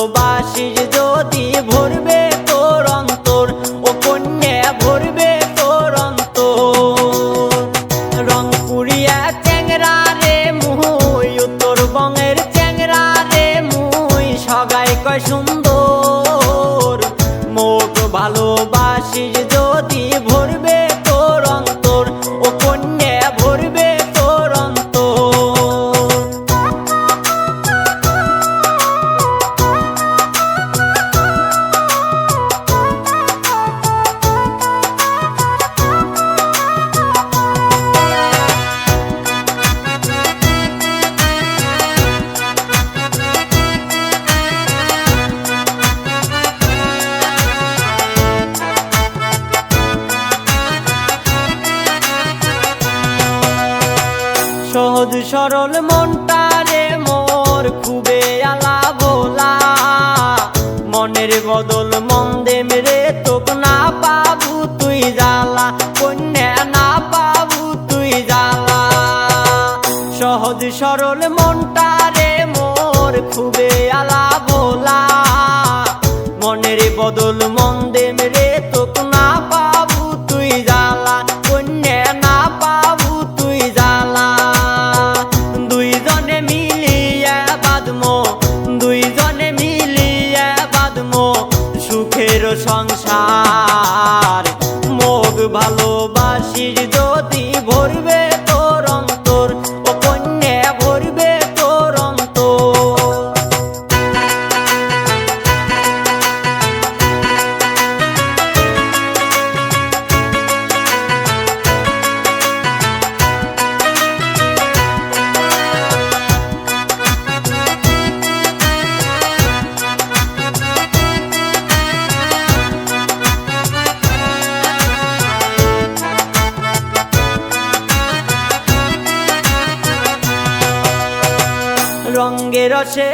ভালোবাসিস যদি ভরবে তোর অন্তর, ও কন্যা ভরবে তোর অন্তর। রংপুরিয়া চ্যাংরা রে মুই, উত্তরবঙ্গের চ্যাংরা রে মুই, সবাই কয় সুন্দর। মোক ভালোবাসিস যদি ভরবে তোর অন্তর, ও কন্যা ভরবে তোর অন্তর। সহজ সরল মনটা রে মোর খুবে আলা ভোলা, মনের বদল মন দেম রে তোক না পাবু তুই জ্বালা, কন্যা না পাবু তুই জ্বালা। সহজ সরল মনটা রে মোর খুবে আলা ভোলা, মনের বদল মন দেম রে তোক না পাবু তুই জ্বালা, কন্যা না পাবু তুই জ্বালা। দুইজনে মিলিয়া বাঁধমো, দুইজনে মিলিয়া বাঁধমো সুখের সংসার। মোক ভালোবাসিস যদি ভরবে তোর অন্তর, ও কন্যা ভরবে তোর অন্তর। রঙ্গে রসে